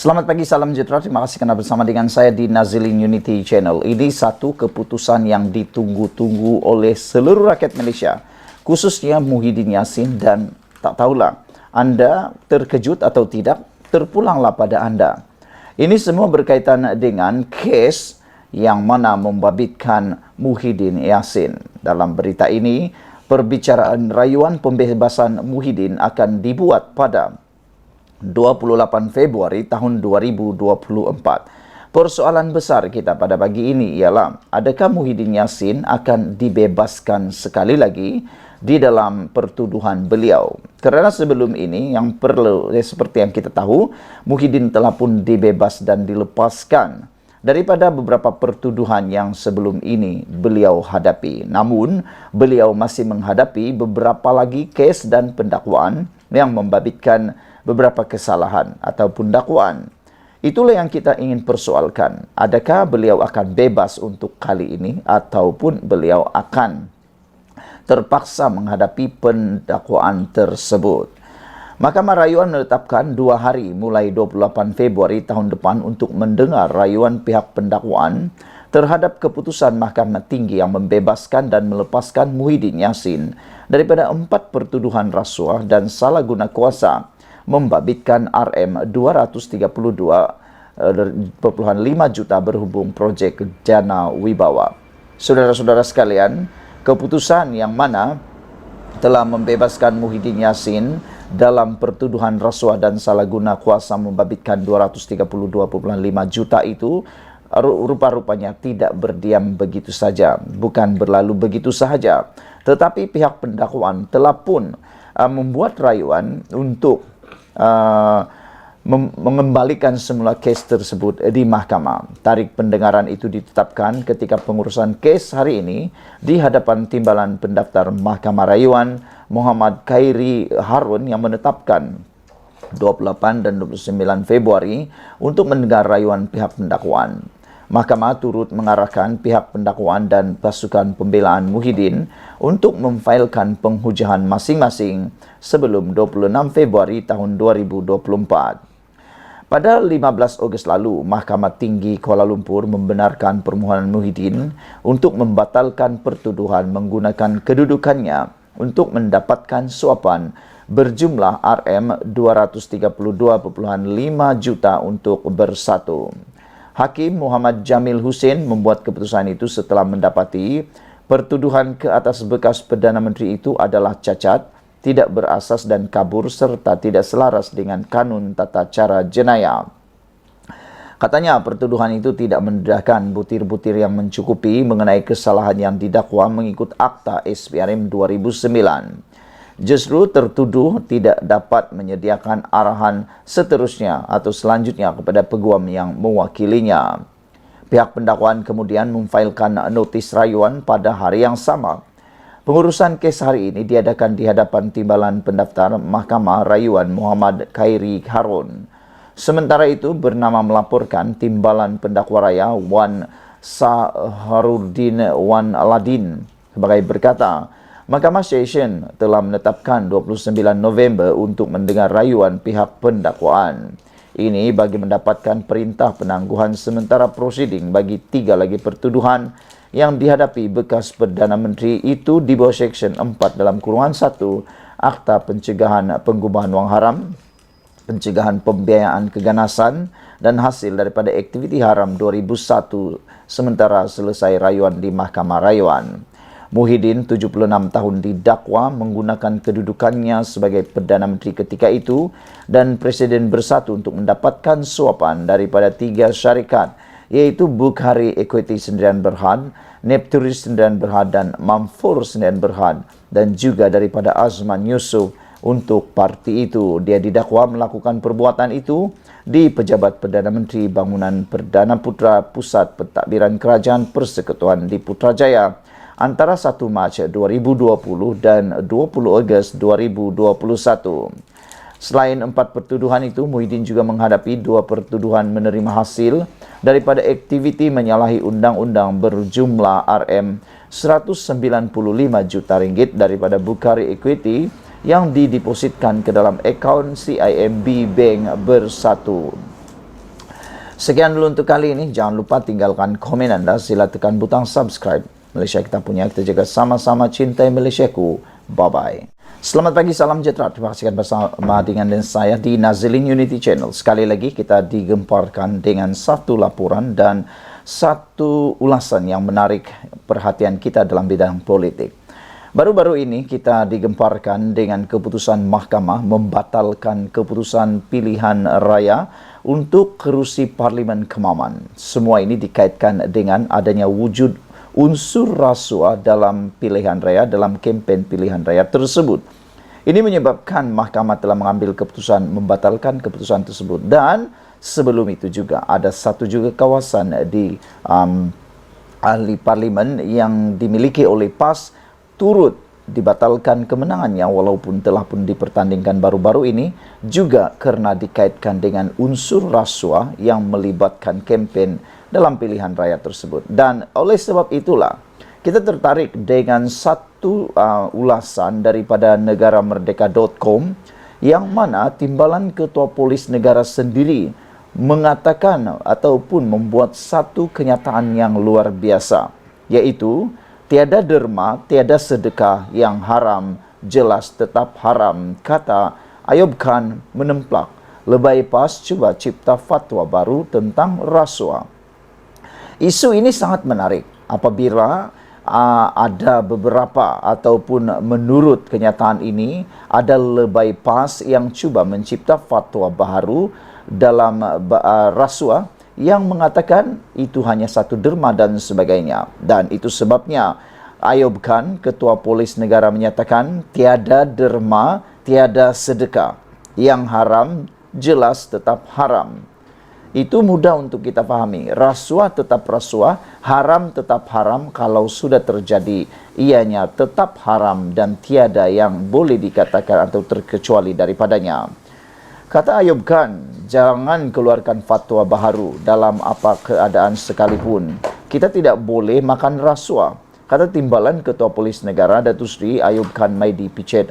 Selamat pagi, salam sejahtera. Terima kasih kerana bersama dengan saya di Nazilin Unity Channel. Ini satu keputusan yang ditunggu-tunggu oleh seluruh rakyat Malaysia, khususnya Muhyiddin Yassin, dan tak tahulah anda terkejut atau tidak, terpulanglah pada anda. Ini semua berkaitan dengan kes yang mana membabitkan Muhyiddin Yassin. Dalam berita ini, perbicaraan rayuan pembebasan Muhyiddin akan dibuat pada 28 Februari tahun 2024. Persoalan besar kita pada pagi ini ialah, adakah Muhyiddin Yassin akan dibebaskan sekali lagi di dalam pertuduhan beliau? Kerana sebelum ini yang perlu seperti yang kita tahu, Muhyiddin telah pun dibebas dan dilepaskan daripada beberapa pertuduhan yang sebelum ini beliau hadapi. Namun, beliau masih menghadapi beberapa lagi kes dan pendakwaan yang membabitkan beberapa kesalahan ataupun dakwaan. Itulah yang kita ingin persoalkan. Adakah beliau akan bebas untuk kali ini ataupun beliau akan terpaksa menghadapi pendakwaan tersebut? Mahkamah Rayuan menetapkan 2 hari mulai 28 Februari tahun depan untuk mendengar rayuan pihak pendakwaan terhadap keputusan Mahkamah Tinggi yang membebaskan dan melepaskan Muhyiddin Yassin daripada 4 pertuduhan rasuah dan salah guna kuasa membabitkan RM232.5 juta berhubung projek Jana Wibawa. Saudara-saudara sekalian, keputusan yang mana telah membebaskan Muhyiddin Yassin dalam pertuduhan rasuah dan salah guna kuasa membabitkan 232.5 juta itu rupa-rupanya tidak berdiam begitu saja. Bukan berlalu begitu sahaja, tetapi pihak pendakwaan telah pun membuat rayuan untuk mengembalikan semula kes tersebut di mahkamah. Tarikh pendengaran itu ditetapkan ketika pengurusan kes hari ini di hadapan Timbalan Pendaftar Mahkamah Rayuan Muhammad Khairi Harun yang menetapkan 28 dan 29 Februari untuk mendengar rayuan pihak pendakwaan. Mahkamah turut mengarahkan pihak pendakwaan dan pasukan pembelaan Muhyiddin untuk memfailkan penghujahan masing-masing sebelum 26 Februari tahun 2024. Pada 15 Ogos lalu, Mahkamah Tinggi Kuala Lumpur membenarkan permohonan Muhyiddin untuk membatalkan pertuduhan menggunakan kedudukannya untuk mendapatkan suapan berjumlah RM232.5 juta untuk bersatu. Hakim Muhammad Jamil Hussein membuat keputusan itu setelah mendapati pertuduhan ke atas bekas Perdana Menteri itu adalah cacat, tidak berasas dan kabur serta tidak selaras dengan kanun tata cara jenayah. Katanya pertuduhan itu tidak mendedahkan butir-butir yang mencukupi mengenai kesalahan yang didakwa mengikut Akta SPRM 2009. Justru tertuduh tidak dapat menyediakan arahan seterusnya atau selanjutnya kepada peguam yang mewakilinya. Pihak pendakwaan kemudian memfailkan notis rayuan pada hari yang sama. Pengurusan kes hari ini diadakan di hadapan Timbalan Pendaftar Mahkamah Rayuan Muhammad Khairi Harun. Sementara itu, bernama melaporkan Timbalan Pendakwa Raya Wan Saharuddin Wan Aladin sebagai berkata, Mahkamah Session telah menetapkan 29 November untuk mendengar rayuan pihak pendakwaan. Ini bagi mendapatkan perintah penangguhan sementara prosiding bagi 3 lagi pertuduhan yang dihadapi bekas Perdana Menteri itu di bawah Seksyen 4 dalam kurungan 1 Akta Pencegahan Pengubahan Wang Haram, Pencegahan Pembiayaan Keganasan dan hasil daripada aktiviti haram 2001 sementara selesai rayuan di Mahkamah Rayuan. Muhyiddin, 76 tahun, didakwa menggunakan kedudukannya sebagai Perdana Menteri ketika itu dan Presiden bersatu untuk mendapatkan suapan daripada 3 syarikat, iaitu Bukhari Equity Sdn Berhad, Nepturis Sdn Berhad dan Mamfur Sdn Berhad, dan juga daripada Azman Yusof untuk parti itu. Dia didakwa melakukan perbuatan itu di Pejabat Perdana Menteri Bangunan Perdana Putra Pusat Pentadbiran Kerajaan Persekutuan di Putrajaya antara 1 Mac 2020 dan 20 Ogos 2021. Selain 4 pertuduhan itu, Muhyiddin juga menghadapi 2 pertuduhan menerima hasil daripada aktiviti menyalahi undang-undang berjumlah RM195 juta ringgit daripada Bukhari Equity yang didepositkan ke dalam akaun CIMB Bank Bersatu. Sekian dulu untuk kali ini. Jangan lupa tinggalkan komen anda. Sila tekan butang subscribe. Malaysia kita punya, kita jaga sama-sama, cintai Malaysiaku. Bye-bye. Selamat pagi, salam sejahtera. Terima kasih bersama dengan saya di Nazilin Unity Channel. Sekali lagi kita digemparkan dengan satu laporan dan satu ulasan yang menarik perhatian kita dalam bidang politik. Baru-baru ini kita digemparkan dengan keputusan mahkamah membatalkan keputusan pilihan raya untuk kerusi Parlimen Kemaman. Semua ini dikaitkan dengan adanya wujud unsur rasuah dalam pilihan raya, dalam kempen pilihan raya tersebut. Ini menyebabkan mahkamah telah mengambil keputusan membatalkan keputusan tersebut. Dan sebelum itu juga ada satu juga kawasan di ahli parlimen yang dimiliki oleh PAS turut dibatalkan kemenangannya walaupun telah pun dipertandingkan baru-baru ini juga kerana dikaitkan dengan unsur rasuah yang melibatkan kempen dalam pilihan raya tersebut. Dan oleh sebab itulah kita tertarik dengan satu ulasan daripada negaramerdeka.com yang mana timbalan Ketua Polis Negara sendiri mengatakan ataupun membuat satu kenyataan yang luar biasa, iaitu tiada derma, tiada sedekah yang haram, jelas tetap haram, kata Ayub Khan menemplak. Lebay PAS cuba cipta fatwa baru tentang rasuah. Isu ini sangat menarik apabila ada beberapa ataupun menurut kenyataan ini ada lebay PAS yang cuba mencipta fatwa baru dalam rasuah yang mengatakan itu hanya satu derma dan sebagainya. Dan itu sebabnya Ayub Khan, Ketua Polis Negara, menyatakan tiada derma, tiada sedekah. Yang haram, jelas tetap haram. Itu mudah untuk kita fahami. Rasuah tetap rasuah, haram tetap haram. Kalau sudah terjadi, ianya tetap haram dan tiada yang boleh dikatakan atau terkecuali daripadanya. Kata Ayub Khan, jangan keluarkan fatwa baharu dalam apa keadaan sekalipun. Kita tidak boleh makan rasuah. Kata timbalan Ketua Polis Negara, Datuk Seri Ayub Khan Maidi Pichet.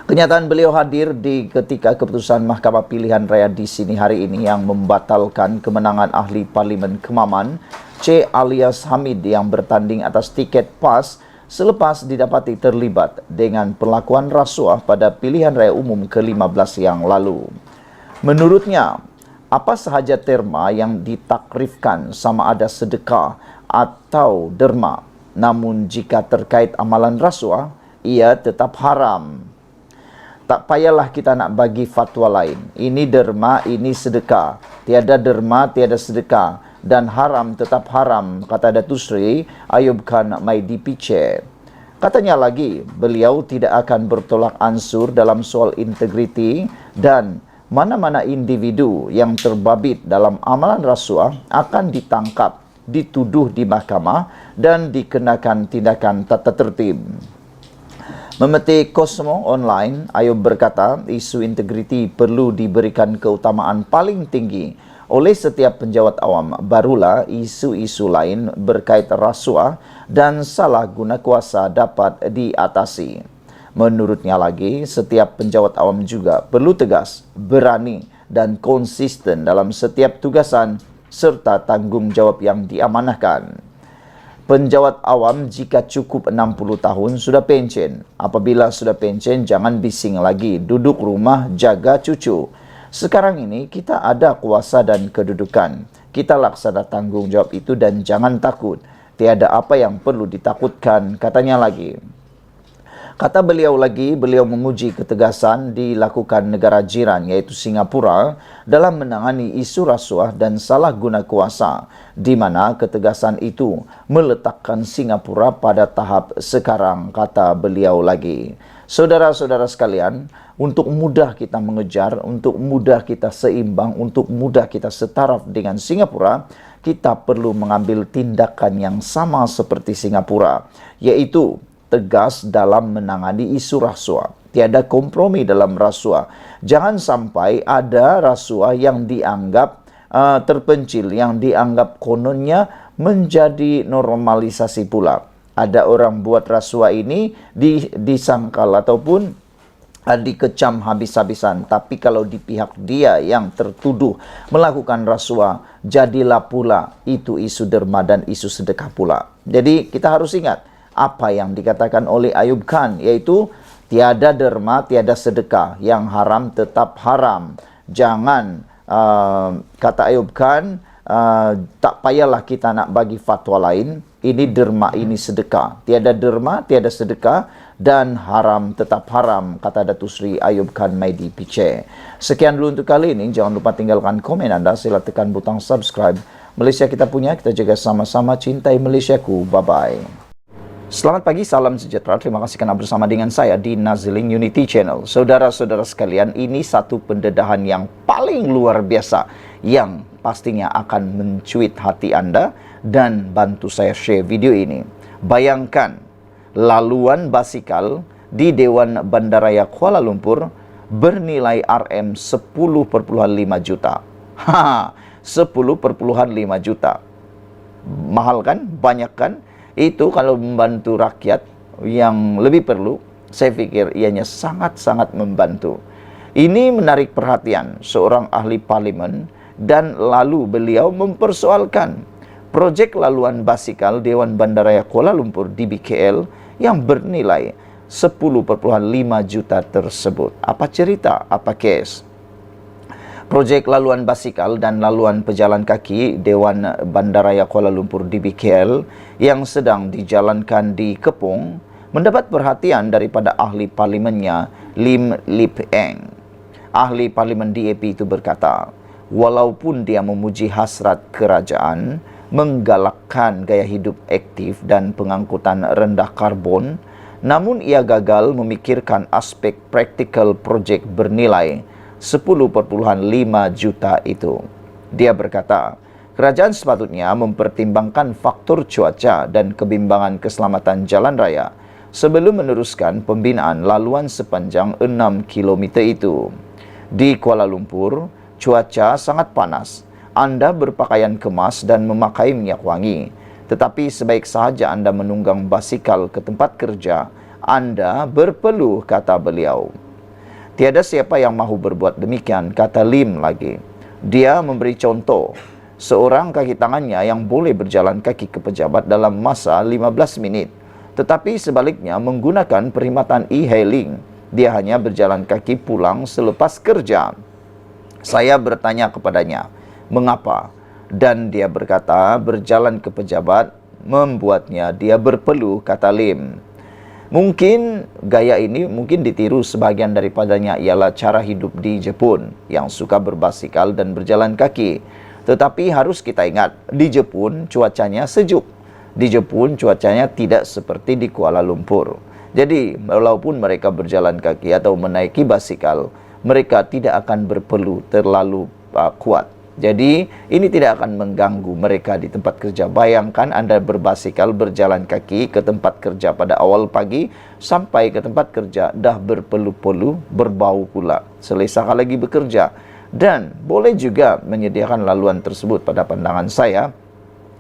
Kenyataan beliau hadir di ketika keputusan Mahkamah Pilihan Raya di sini hari ini yang membatalkan kemenangan ahli Parlimen Kemaman, C. alias Hamid yang bertanding atas tiket PAS selepas didapati terlibat dengan perlakuan rasuah pada pilihan raya umum ke-15 yang lalu. Menurutnya, apa sahaja terma yang ditakrifkan sama ada sedekah atau derma, namun jika terkait amalan rasuah, ia tetap haram. Tak payahlah kita nak bagi fatwa lain. Ini derma, ini sedekah. Tiada derma, tiada sedekah. Dan haram tetap haram, kata Datuk Seri Ayub Khan Maidi Pichet. Katanya lagi, beliau tidak akan bertolak ansur dalam soal integriti dan mana-mana individu yang terbabit dalam amalan rasuah akan ditangkap, dituduh di mahkamah dan dikenakan tindakan tata tertib. Memetik Cosmo Online, Ayub berkata, isu integriti perlu diberikan keutamaan paling tinggi oleh setiap penjawat awam, barulah isu-isu lain berkait rasuah dan salah guna kuasa dapat diatasi. Menurutnya lagi, setiap penjawat awam juga perlu tegas, berani dan konsisten dalam setiap tugasan serta tanggungjawab yang diamanahkan. Penjawat awam jika cukup 60 tahun sudah pencen. Apabila sudah pencen, jangan bising lagi, duduk rumah jaga cucu. Sekarang ini kita ada kuasa dan kedudukan. Kita laksana tanggungjawab itu dan jangan takut. Tiada apa yang perlu ditakutkan, katanya lagi. Kata beliau lagi, beliau menguji ketegasan dilakukan negara jiran iaitu Singapura dalam menangani isu rasuah dan salah guna kuasa, di mana ketegasan itu meletakkan Singapura pada tahap sekarang, kata beliau lagi. Saudara-saudara sekalian, untuk mudah kita mengejar, untuk mudah kita seimbang, untuk mudah kita setaraf dengan Singapura, kita perlu mengambil tindakan yang sama seperti Singapura, yaitu tegas dalam menangani isu rasuah. Tiada kompromi dalam rasuah. Jangan sampai ada rasuah yang dianggap terpencil, yang dianggap kononnya menjadi normalisasi pula. Ada orang buat rasuah ini disangkal ataupun dikecam habis-habisan. Tapi kalau di pihak dia yang tertuduh melakukan rasuah, jadilah pula itu isu derma dan isu sedekah pula. Jadi kita harus ingat apa yang dikatakan oleh Ayub Khan, yaitu tiada derma, tiada sedekah, yang haram tetap haram. Jangan, kata Ayub Khan, tak payahlah kita nak bagi fatwa lain. Ini derma, ini sedekah. Tiada derma, tiada sedekah, dan haram tetap haram, kata Datuk Seri Ayub Khan Maidi Piche. Sekian dulu untuk kali ini. Jangan lupa tinggalkan komen anda. Sila tekan butang subscribe. Malaysia kita punya, kita jaga sama-sama. Cintai Malaysiaku. Bye-bye. Selamat pagi, salam sejahtera. Terima kasih kerana bersama dengan saya di Naziling Unity Channel. Saudara-saudara sekalian, ini satu pendedahan yang paling luar biasa yang pastinya akan mencuit hati anda dan bantu saya share video ini. Bayangkan, laluan basikal di Dewan Bandaraya Kuala Lumpur bernilai RM 10,5 juta. 10,5 juta. Mahal kan? Banyak kan? Itu kalau membantu rakyat yang lebih perlu, saya fikir ianya sangat-sangat membantu. Ini menarik perhatian seorang ahli parlimen, dan lalu beliau mempersoalkan projek laluan basikal Dewan Bandaraya Kuala Lumpur DBKL yang bernilai 10,5 juta tersebut. Apa cerita? Apa kes? Projek laluan basikal dan laluan pejalan kaki Dewan Bandaraya Kuala Lumpur DBKL yang sedang dijalankan di Kepong mendapat perhatian daripada ahli parlimennya Lim Lip Eng. Ahli parlimen DAP itu berkata, walaupun dia memuji hasrat kerajaan menggalakkan gaya hidup aktif dan pengangkutan rendah karbon, namun ia gagal memikirkan aspek praktikal projek bernilai 10,5 juta itu. Dia berkata, kerajaan sepatutnya mempertimbangkan faktor cuaca dan kebimbangan keselamatan jalan raya sebelum meneruskan pembinaan laluan sepanjang 6 km itu. Di Kuala Lumpur, cuaca sangat panas. Anda berpakaian kemas dan memakai minyak wangi. Tetapi sebaik sahaja anda menunggang basikal ke tempat kerja, anda berpeluh, kata beliau. Tiada siapa yang mahu berbuat demikian, kata Lim lagi. Dia memberi contoh, seorang kaki tangannya yang boleh berjalan kaki ke pejabat dalam masa 15 minit. Tetapi sebaliknya menggunakan perkhidmatan e-hailing, dia hanya berjalan kaki pulang selepas kerja. Saya bertanya kepadanya, mengapa? Dan dia berkata, berjalan ke pejabat membuatnya dia berpeluh, kata Lim. Mungkin gaya ini mungkin ditiru sebahagian daripadanya ialah cara hidup di Jepun yang suka berbasikal dan berjalan kaki. Tetapi harus kita ingat, di Jepun cuacanya sejuk. Di Jepun cuacanya tidak seperti di Kuala Lumpur. Jadi, walaupun mereka berjalan kaki atau menaiki basikal, mereka tidak akan berpeluh terlalu kuat. Jadi, ini tidak akan mengganggu mereka di tempat kerja. Bayangkan anda berbasikal berjalan kaki ke tempat kerja pada awal pagi, sampai ke tempat kerja dah berpeluh-peluh, berbau pula. Selesa lagi bekerja. Dan boleh juga menyediakan laluan tersebut pada pandangan saya.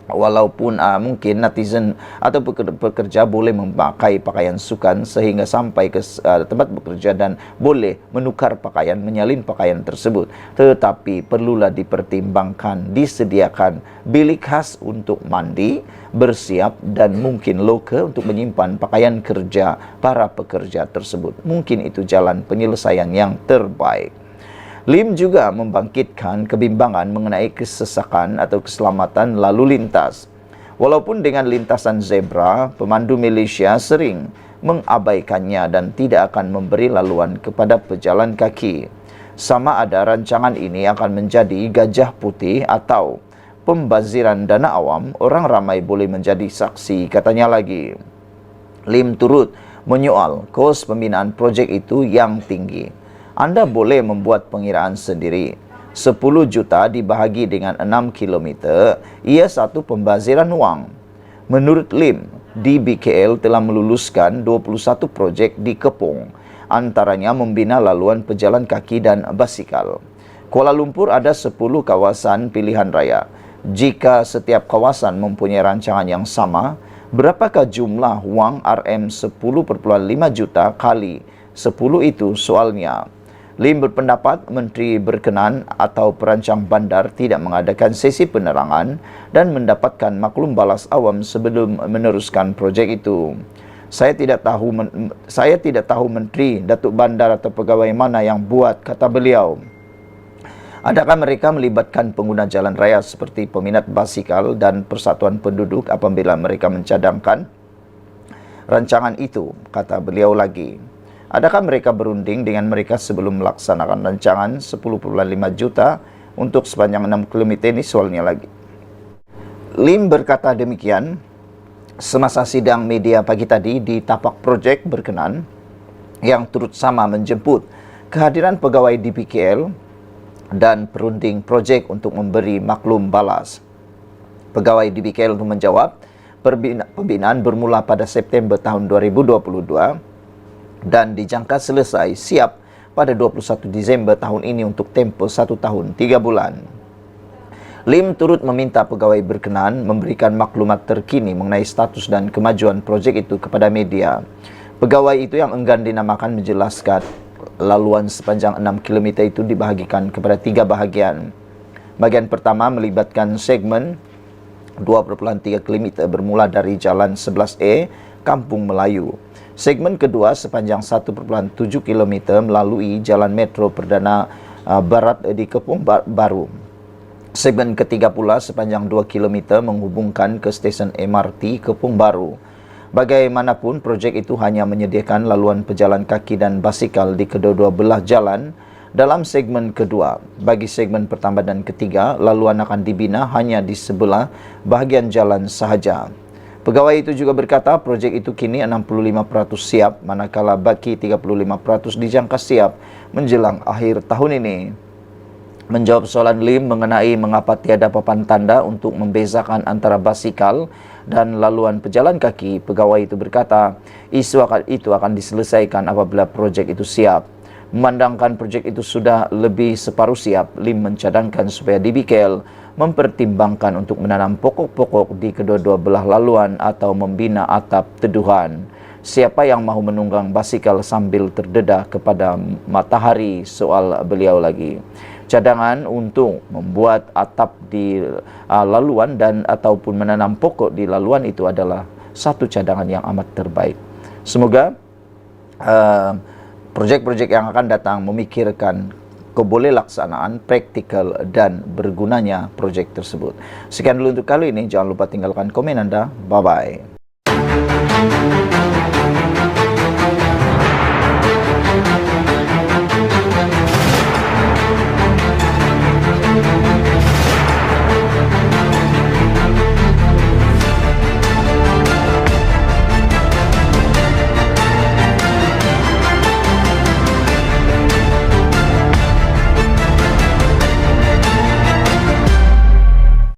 Walaupun mungkin netizen atau pekerja boleh memakai pakaian sukan sehingga sampai ke tempat bekerja dan boleh menukar pakaian, menyalin pakaian tersebut. Tetapi perlulah dipertimbangkan, disediakan bilik khas untuk mandi, bersiap dan mungkin loker untuk menyimpan pakaian kerja para pekerja tersebut. Mungkin itu jalan penyelesaian yang terbaik. Lim juga membangkitkan kebimbangan mengenai kesesakan atau keselamatan lalu lintas. Walaupun dengan lintasan zebra, pemandu Malaysia sering mengabaikannya dan tidak akan memberi laluan kepada pejalan kaki. Sama ada rancangan ini akan menjadi gajah putih atau pembaziran dana awam, orang ramai boleh menjadi saksi, katanya lagi. Lim turut menyoal kos pembinaan projek itu yang tinggi. Anda boleh membuat pengiraan sendiri. 10 juta dibahagi dengan 6 km, ia satu pembaziran wang. Menurut Lim, DBKL telah meluluskan 21 projek di Kepong, antaranya membina laluan pejalan kaki dan basikal. Kuala Lumpur ada 10 kawasan pilihan raya. Jika setiap kawasan mempunyai rancangan yang sama, berapakah jumlah wang RM 10,5 juta kali 10 itu soalnya. Lim berpendapat menteri berkenan atau perancang bandar tidak mengadakan sesi penerangan dan mendapatkan maklum balas awam sebelum meneruskan projek itu. Saya tidak tahu menteri, datuk bandar atau pegawai mana yang buat, kata beliau. Adakah mereka melibatkan pengguna jalan raya seperti peminat basikal dan persatuan penduduk apabila mereka mencadangkan rancangan itu, kata beliau lagi. Adakah mereka berunding dengan mereka sebelum melaksanakan rancangan 10.5 juta untuk sepanjang 6 km ini, soalnya lagi. Lim berkata demikian semasa sidang media pagi tadi di tapak projek berkenan yang turut sama menjemput kehadiran pegawai DPKL dan perunding projek untuk memberi maklum balas. Pegawai DPKL itu menjawab, pembinaan bermula pada September tahun 2022 dan dijangka selesai siap pada 21 Disember tahun ini untuk tempoh 1 tahun 3 bulan. Lim turut meminta pegawai berkenan memberikan maklumat terkini mengenai status dan kemajuan projek itu kepada media. Pegawai itu yang enggan dinamakan menjelaskan laluan sepanjang 6 km itu dibahagikan kepada 3 bahagian. Bahagian pertama melibatkan segmen 2,3 km bermula dari Jalan 11A, Kampung Melayu. Segmen kedua sepanjang 1,7 km melalui Jalan Metro Perdana Barat di Kepung Baru. Segmen ketiga pula sepanjang 2 km menghubungkan ke stesen MRT Kepung Baru. Bagaimanapun, projek itu hanya menyediakan laluan pejalan kaki dan basikal di kedua-dua belah jalan dalam segmen kedua. Bagi segmen pertama dan ketiga, laluan akan dibina hanya di sebelah bahagian jalan sahaja. Pegawai itu juga berkata projek itu kini 65% siap, manakala baki 35% dijangka siap menjelang akhir tahun ini. Menjawab soalan Lim mengenai mengapa tiada papan tanda untuk membezakan antara basikal dan laluan pejalan kaki, pegawai itu berkata, isu itu akan diselesaikan apabila projek itu siap. Memandangkan projek itu sudah lebih separuh siap, Lim mencadangkan supaya DPKL mempertimbangkan untuk menanam pokok-pokok di kedua-dua belah laluan atau membina atap teduhan. Siapa yang mahu menunggang basikal sambil terdedah kepada matahari, soal beliau lagi. Cadangan untuk membuat atap di laluan dan ataupun menanam pokok di laluan itu adalah satu cadangan yang amat terbaik. Semoga projek-projek yang akan datang memikirkan kebolehaksanaan, praktikal dan bergunanya projek tersebut. Sekian dulu untuk kali ini. Jangan lupa tinggalkan komen Anda. Bye-bye.